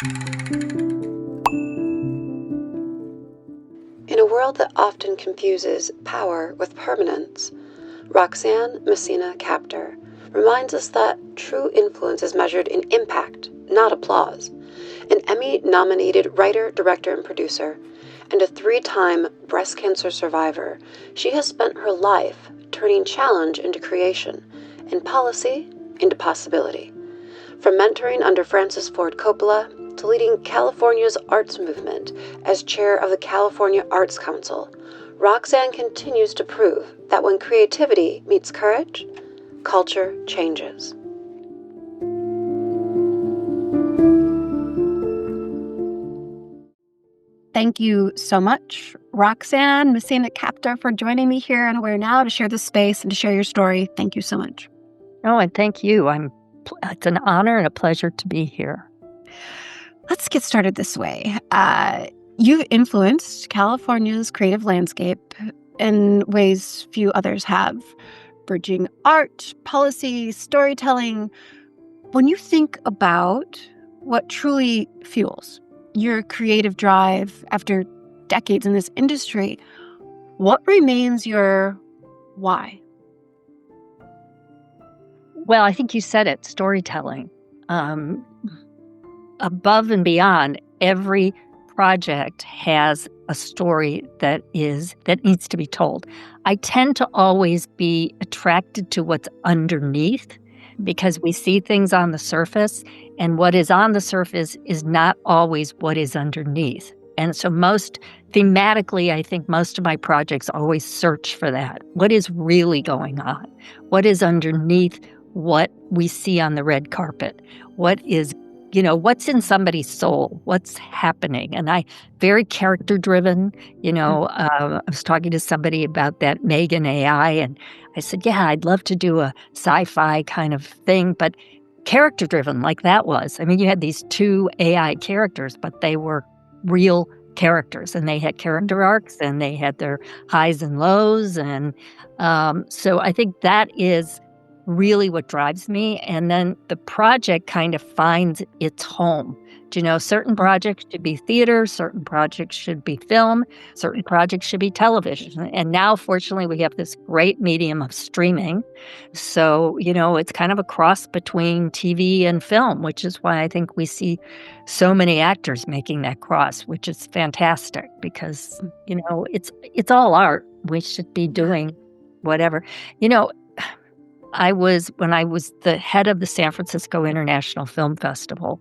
In a world that often confuses power with permanence, Roxanne Messina Captor reminds us that true influence is measured in impact, not applause. An Emmy-nominated writer, director, and producer, and a 3-time breast cancer survivor, she has spent her life turning challenge into creation and policy into possibility. From mentoring under Francis Ford Coppola to leading California's arts movement as chair of the California Arts Council, Roxanne continues to prove that when creativity meets courage, culture changes. Thank you so much, Roxanne Messina Captor, for joining me here on AwareNow to share this space and to share your story. Thank you so much. Oh, and thank you. It's an honor and a pleasure to be here. Let's get started this way. You've influenced California's creative landscape in ways few others have, bridging art, policy, storytelling. When you think about what truly fuels your creative drive after decades in this industry, what remains your why? Well, I think you said it, storytelling. Above and beyond, every project has a story that needs to be told. I tend to always be attracted to what's underneath because we see things on the surface, and what is on the surface is not always what is underneath. And so thematically, I think most of my projects always search for that. What is really going on? What is underneath what we see on the red carpet? What is, what's in somebody's soul? What's happening? And very character driven, I was talking to somebody about that Megan AI, and I said, yeah, I'd love to do a sci-fi kind of thing, but character driven like that was. I mean, you had these 2 AI characters, but they were real characters, and they had character arcs, and they had their highs and lows. And so I think that is really what drives me. And then the project kind of finds its home. Certain projects should be theater, certain projects should be film, certain projects should be television. And now, fortunately, we have this great medium of streaming. So, it's kind of a cross between TV and film, which is why I think we see so many actors making that cross, which is fantastic because, it's all art. We should be doing whatever. When I was the head of the San Francisco International Film Festival,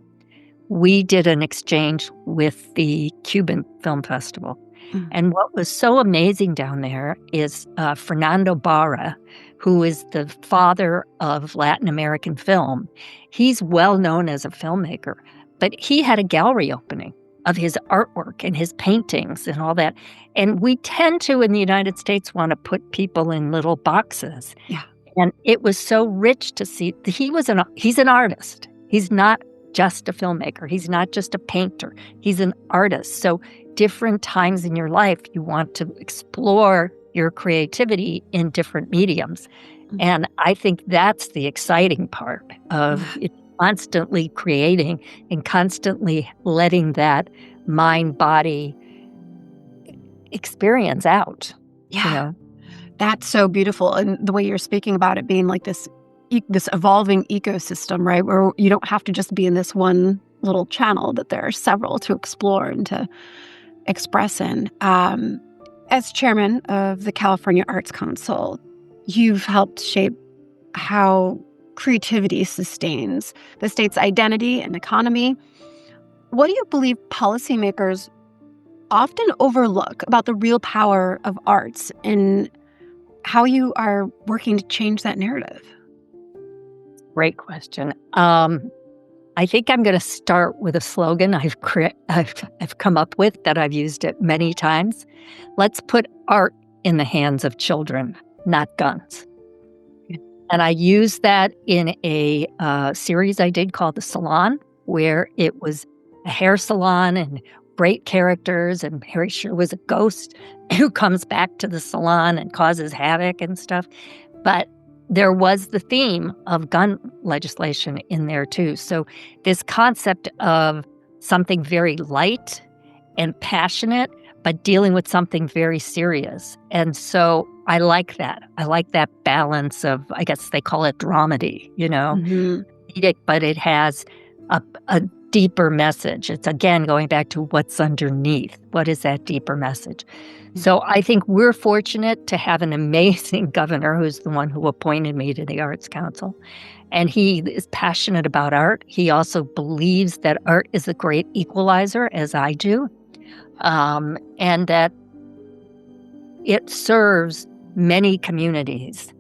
we did an exchange with the Cuban Film Festival. Mm. And what was so amazing down there is Fernando Barra, who is the father of Latin American film. He's well known as a filmmaker, but he had a gallery opening of his artwork and his paintings and all that. And we tend to, in the United States, want to put people in little boxes. Yeah. And it was so rich to see. He's an artist. He's not just a filmmaker. He's not just a painter. He's an artist. So different times in your life, you want to explore your creativity in different mediums. Mm-hmm. And I think that's the exciting part of it, constantly creating and constantly letting that mind-body experience out. Yeah. That's so beautiful. And the way you're speaking about it being like this evolving ecosystem, right? Where you don't have to just be in this one little channel, that there are several to explore and to express in. As chairman of the California Arts Council, you've helped shape how creativity sustains the state's identity and economy. What do you believe policymakers often overlook about the real power of arts and how you are working to change that narrative? Great question. I think I'm going to start with a slogan I've come up with that I've used it many times. Let's put art in the hands of children, not guns. And I used that in a series I did called The Salon, where it was a hair salon and great characters, and Harry Shearer was a ghost who comes back to the salon and causes havoc and stuff. But there was the theme of gun legislation in there too. So this concept of something very light and passionate, but dealing with something very serious. And so I like that. I like that balance of, I guess they call it dramedy, but it has a deeper message. It's, again, going back to what's underneath. What is that deeper message? So I think we're fortunate to have an amazing governor who's the one who appointed me to the Arts Council. And he is passionate about art. He also believes that art is a great equalizer, as I do, and that it serves many communities.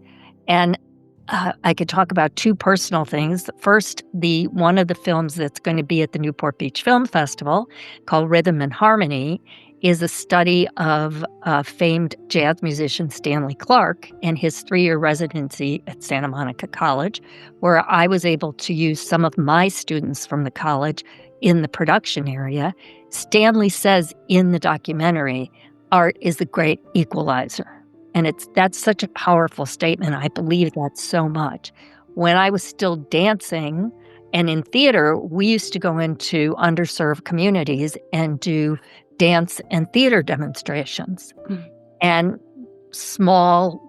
And I could talk about two personal things. First, one of the films that's going to be at the Newport Beach Film Festival, called Rhythm and Harmony, is a study of famed jazz musician Stanley Clarke and his 3-year residency at Santa Monica College, where I was able to use some of my students from the college in the production area. Stanley says in the documentary, art is the great equalizer. And that's such a powerful statement. I believe that so much. When I was still dancing and in theater, we used to go into underserved communities and do dance and theater demonstrations and small,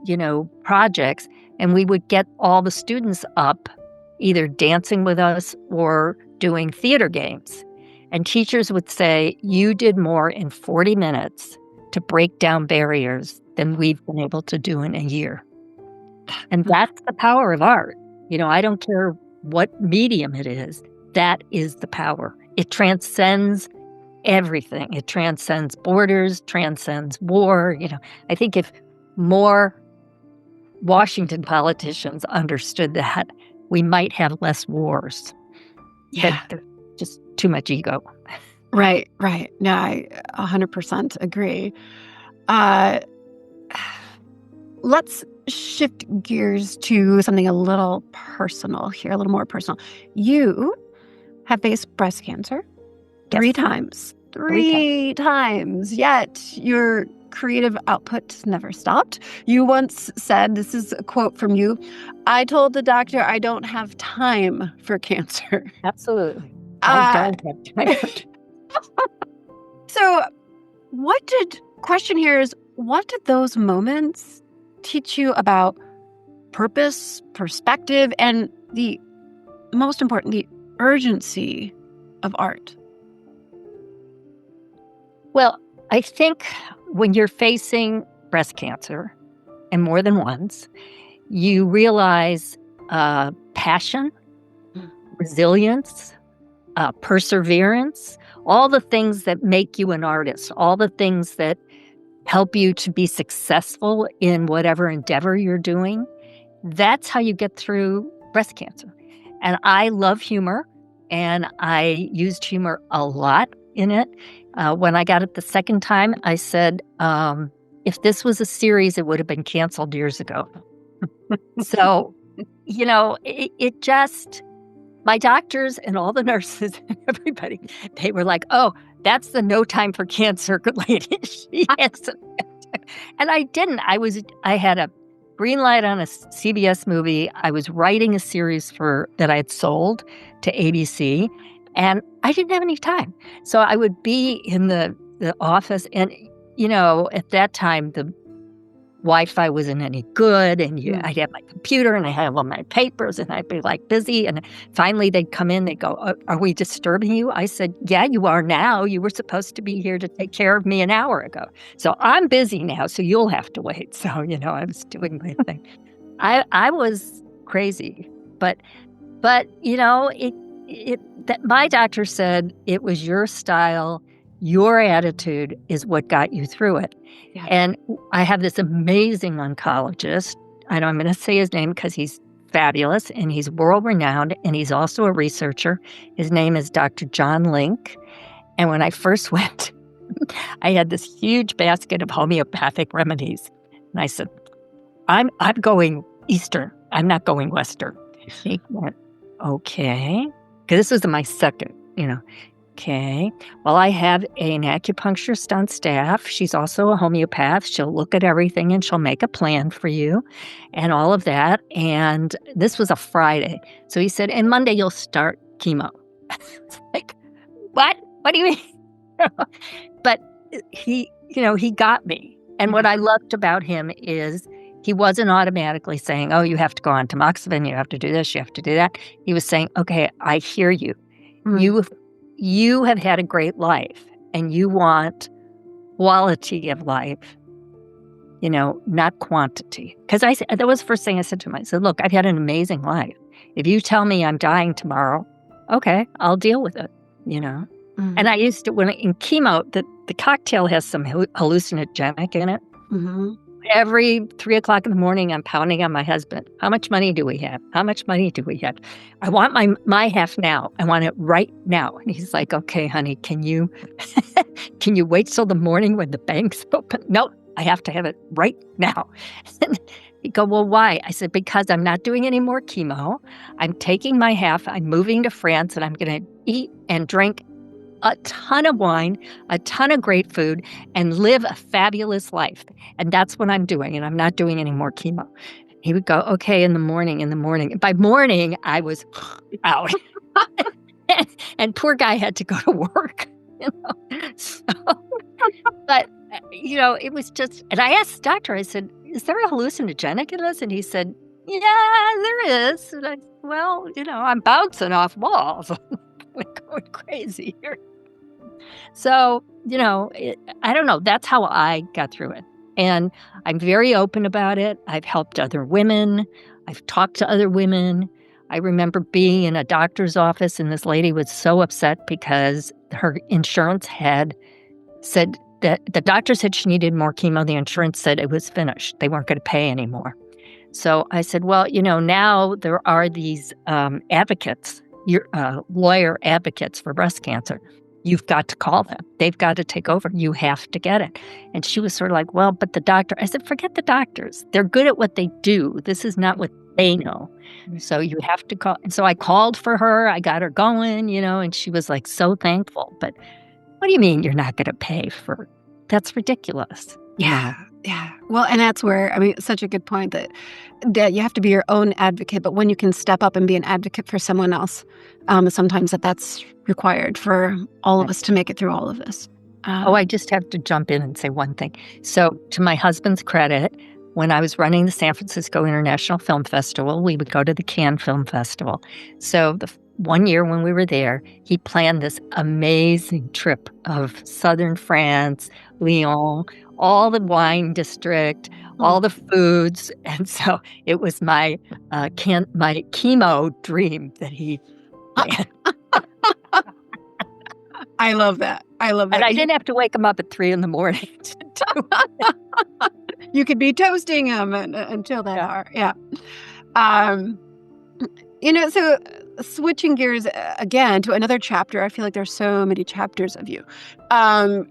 projects. And we would get all the students up, either dancing with us or doing theater games. And teachers would say, you did more in 40 minutes to break down barriers than we've been able to do in a year. And that's the power of art. I don't care what medium it is. That is the power. It transcends everything. It transcends borders, transcends war. I think if more Washington politicians understood that, we might have less wars. Yeah. But there's just too much ego. Right. No, I 100% agree. Let's shift gears to something a little personal here, a little more personal. You have faced breast cancer 3 times. 3 times. Yet your creative output never stopped. You once said, this is a quote from you, I told the doctor I don't have time for cancer. Absolutely. I don't have time. So question here is, what did those moments teach you about purpose, perspective, and most important, the urgency of art? Well, I think when you're facing breast cancer, and more than once, you realize passion, resilience, perseverance, all the things that make you an artist, all the things that help you to be successful in whatever endeavor you're doing. That's how you get through breast cancer. And I love humor, and I used humor a lot in it. When I got it the second time, I said, if this was a series, it would have been canceled years ago. So, it just, my doctors and all the nurses and everybody, they were like, oh, that's the No Time for Cancer lady. She has and I didn't. I had a green light on a CBS movie. I was writing a series that I had sold to ABC, and I didn't have any time. So I would be in the office, and, at that time, the Wi-Fi wasn't any good, and I'd have my computer, and I had all my papers, and I'd be busy. And finally, they'd come in, they'd go, are we disturbing you? I said, yeah, you are now. You were supposed to be here to take care of me an hour ago. So I'm busy now, so you'll have to wait. So, I was doing my thing. I was crazy, but my doctor said it was your style. Your attitude is what got you through it. Yeah. And I have this amazing oncologist. I'm going to say his name because he's fabulous and he's world-renowned, and he's also a researcher. His name is Dr. John Link. And when I first went, I had this huge basket of homeopathic remedies. And I said, I'm going Eastern. I'm not going Western. He went, okay. Because this was my second, Okay. Well, I have an acupuncturist on staff. She's also a homeopath. She'll look at everything and she'll make a plan for you and all of that. And this was a Friday. So he said, and Monday you'll start chemo. It's what? What do you mean? But he got me. And what I loved about him is he wasn't automatically saying, oh, you have to go on tamoxifen, you have to do this, you have to do that. He was saying, okay, I hear you. You have had a great life and you want quality of life, not quantity. Because that was the first thing I said to him. I said, look, I've had an amazing life. If you tell me I'm dying tomorrow, okay, I'll deal with it, And I used to, when in chemo, the cocktail has some hallucinogenic in it. Every 3:00 in the morning, I'm pounding on my husband. How much money do we have? How much money do we have? I want my half now. I want it right now. And he's like, okay, honey, can you wait till the morning when the bank's open? No, I have to have it right now. And he'd go, well, why? I said, because I'm not doing any more chemo. I'm taking my half. I'm moving to France, and I'm going to eat and drink a ton of wine, a ton of great food, and live a fabulous life. And that's what I'm doing, and I'm not doing any more chemo. He would go, okay, in the morning. By morning, I was out. And poor guy had to go to work, So, but, it was just, and I asked the doctor, I said, is there a hallucinogenic in this? And he said, yeah, there is. And I said, well, I'm bouncing off walls. Going crazy here. So, I don't know. That's how I got through it. And I'm very open about it. I've helped other women. I've talked to other women. I remember being in a doctor's office, and this lady was so upset because her insurance had said that the doctor said she needed more chemo. The insurance said it was finished. They weren't going to pay anymore. So I said, well, now there are these advocates, lawyer advocates for breast cancer. You've got to call them. They've got to take over. You have to get it. And she was sort of like, well, but the doctor. I said, forget the doctors. They're good at what they do. This is not what they know. So you have to call. And so I called for her. I got her going, and she was like so thankful. But what do you mean you're not going to pay for? That's ridiculous. Yeah. Well, and that's where, such a good point that you have to be your own advocate, but when you can step up and be an advocate for someone else, sometimes that's required for all of us to make it through all of this. I just have to jump in and say one thing. So to my husband's credit, when I was running the San Francisco International Film Festival, we would go to the Cannes Film Festival. So the one year when we were there, he planned this amazing trip of southern France, Lyon, all the wine district, all the foods. And so it was my chemo dream that he planned. I love that. And I didn't have to wake him up at 3 a.m. to do it. You could be toasting him until that hour. Yeah. So switching gears again to another chapter, I feel like there's so many chapters of you.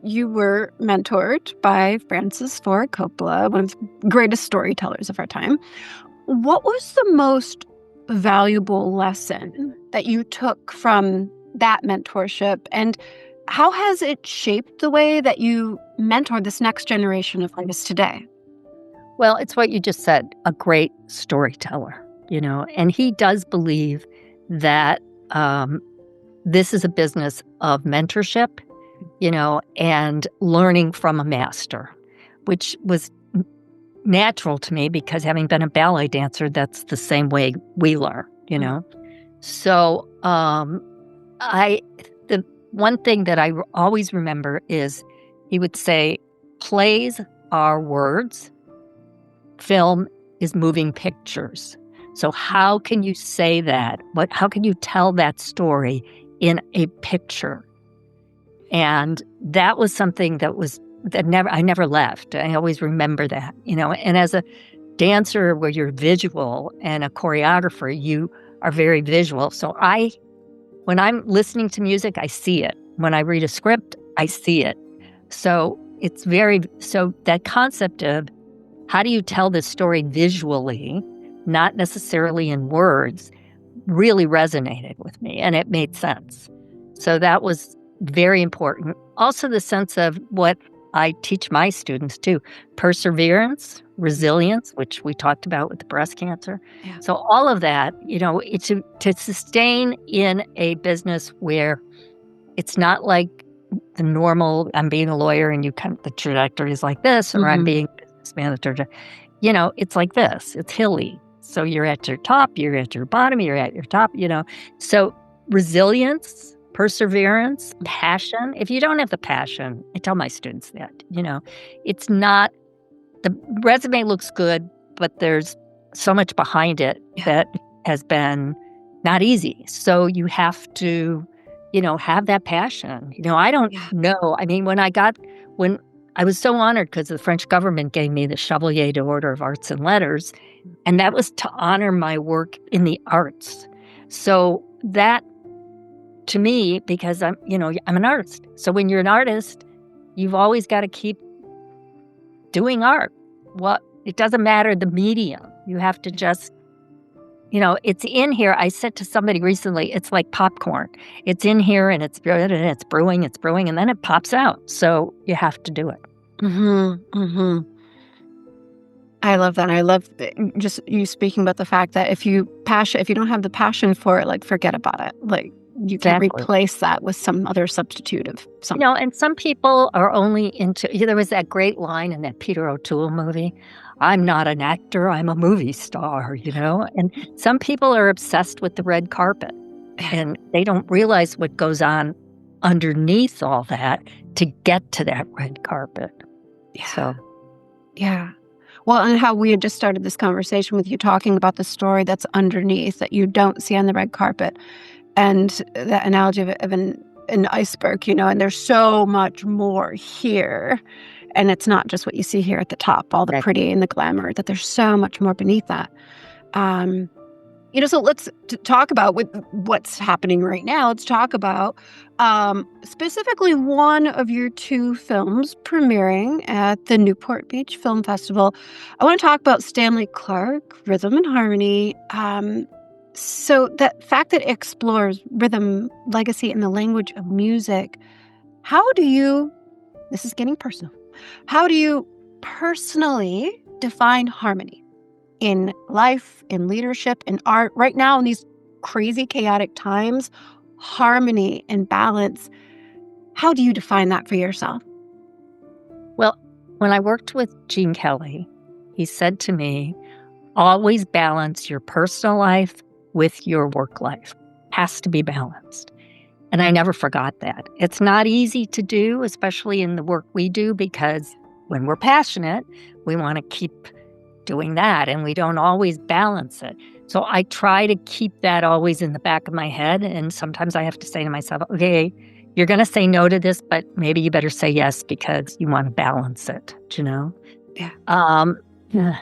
You were mentored by Francis Ford Coppola, one of the greatest storytellers of our time. What was the most valuable lesson that you took from that mentorship, and how has it shaped the way that you mentor this next generation of artists today? Well, it's what you just said, a great storyteller, and he does believe that this is a business of mentorship, and learning from a master, which was natural to me because having been a ballet dancer, that's the same way we learn, So the one thing that I always remember is he would say, plays are words, film is moving pictures. So how can you say that? How can you tell that story in a picture? And that was something I never left. I always remember that, and as a dancer where you're visual and a choreographer, you are very visual. So when I'm listening to music, I see it. When I read a script, I see it. So so that concept of how do you tell this story visually, not necessarily in words, really resonated with me, and it made sense. So that was very important. Also, the sense of what I teach my students too, perseverance, resilience, which we talked about with the breast cancer. Yeah. So all of that, it's to sustain in a business where it's not like the normal, I'm being a lawyer and the trajectory is like this, or I'm being a business manager. It's like this. It's hilly. So you're at your top, you're at your bottom, you're at your top, So resilience, perseverance, passion. If you don't have the passion, I tell my students that, it's not, the resume looks good, but there's so much behind it that has been not easy. So you have to, have that passion. I don't know. I mean, when I was so honored because the French government gave me the Chevalier d'Ordre of Arts and Letters, and that was to honor my work in the arts. So that, to me, because I'm an artist. So when you're an artist, you've always got to keep doing art. It doesn't matter the medium. You have to just, it's in here. I said to somebody recently, it's like popcorn. It's in here and it's brewing, and then it pops out. So you have to do it. I love that. I love just you speaking about the fact that if you don't have the passion for it, like, forget about it. Like, you can't replace that with some other substitute of something. And some people are only into, there was that great line in that Peter O'Toole movie, I'm not an actor, I'm a movie star, And some people are obsessed with the red carpet, and they don't realize what goes on underneath all that to get to that red carpet. Yeah. Well, and how we had just started this conversation with you talking about the story that's underneath that you don't see on the red carpet. And that analogy of an iceberg, and there's so much more here. And it's not just what you see here at the top, all the pretty and the glamour, that there's so much more beneath that. So let's talk about what's happening right now. Let's talk about specifically one of your two films premiering at the Newport Beach Film Festival. I want to talk about Stanley Clarke, Rhythm and Harmony. So that fact that it explores rhythm, legacy, and the language of music, this is getting personal, how do you personally define harmony in life, in leadership, in art? Right now, in these crazy, chaotic times, harmony and balance, how do you define that for yourself? Well, when I worked with Gene Kelly, he said to me, always balance your personal life with your work life. Has to be balanced. And I never forgot that. It's not easy to do, especially in the work we do, because when we're passionate, we want to keep doing that, and we don't always balance it. So I try to keep that always in the back of my head, and sometimes I have to say to myself, okay, you're going to say no to this, but maybe you better say yes because you want to balance it, Yeah.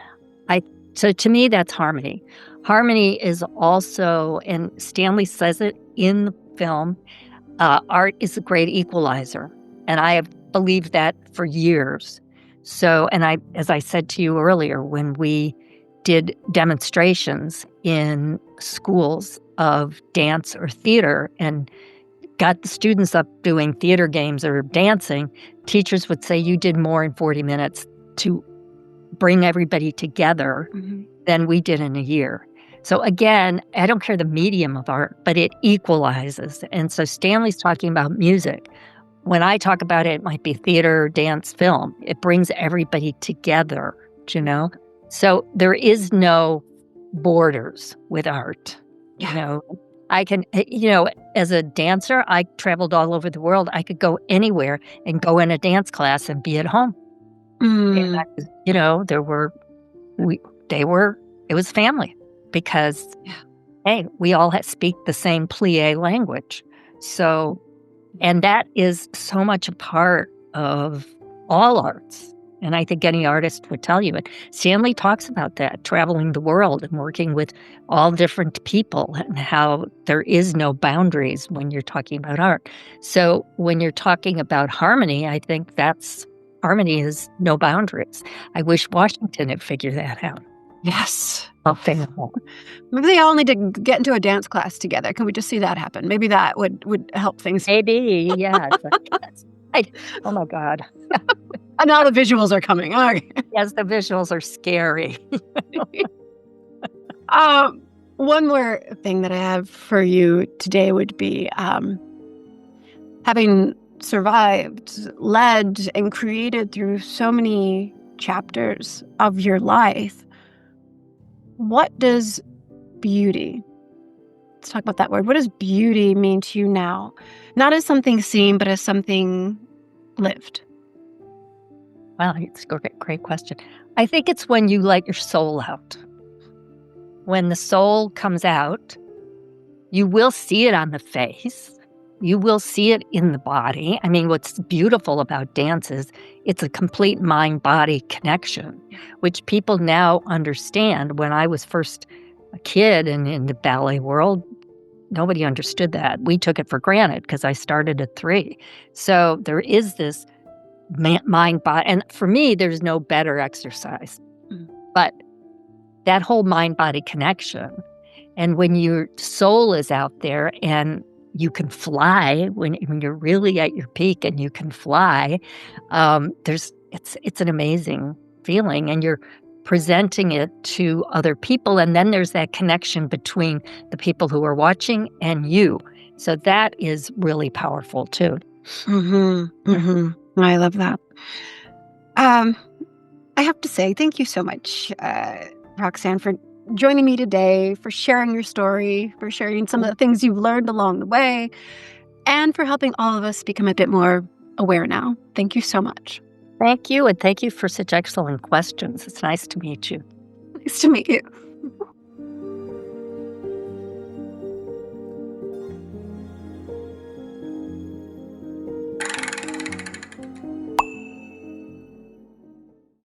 So to me, that's harmony. Harmony is also, and Stanley says it in the film, art is a great equalizer. And I have believed that for years. So, as I said to you earlier, when we did demonstrations in schools of dance or theater and got the students up doing theater games or dancing, teachers would say, you did more in 40 minutes to bring everybody together than we did in a year. So again, I don't care the medium of art, but it equalizes. And so Stanley's talking about music. When I talk about it, it might be theater, dance, film. It brings everybody together, So there is no borders with art, I can, as a dancer, I traveled all over the world. I could go anywhere and go in a dance class and be at home. And it was family because, hey, we all speak the same plie language. So, and that is so much a part of all arts. And I think any artist would tell you it. Stanley talks about that, traveling the world and working with all different people and how there is no boundaries when you're talking about art. So when you're talking about harmony, I think harmony is no boundaries. I wish Washington had figured that out. Yes. Maybe Maybe they all need to get into a dance class together. Can we just see that happen? Maybe that would help things. Maybe, yeah. Oh my God. And now the visuals are coming. All right. Yes, the visuals are scary. One more thing that I have for you today would be having survived, led, and created through so many chapters of your life, what does beauty, let's talk about that word, what does beauty mean to you now? Not as something seen, but as something lived. Wow, it's a great question. I think it's when you let your soul out. When the soul comes out, you will see it on the face. You will see it in the body. I mean, what's beautiful about dance is it's a complete mind-body connection, which people now understand. When I was first a kid and in the ballet world, nobody understood that. We took it for granted because I started at 3. So there is this mind-body. And for me, there's no better exercise. But that whole mind-body connection, and when your soul is out there and you can fly, when you're really at your peak and you can fly, it's an amazing feeling, and you're presenting it to other people, and then there's that connection between the people who are watching and you. So that is really powerful too. I love that. I have to say thank you so much, Roxanne, for joining me today, for sharing your story, for sharing some of the things you've learned along the way, and for helping all of us become a bit more aware now. Thank you so much. Thank you, and thank you for such excellent questions. It's nice to meet you. Nice to meet you.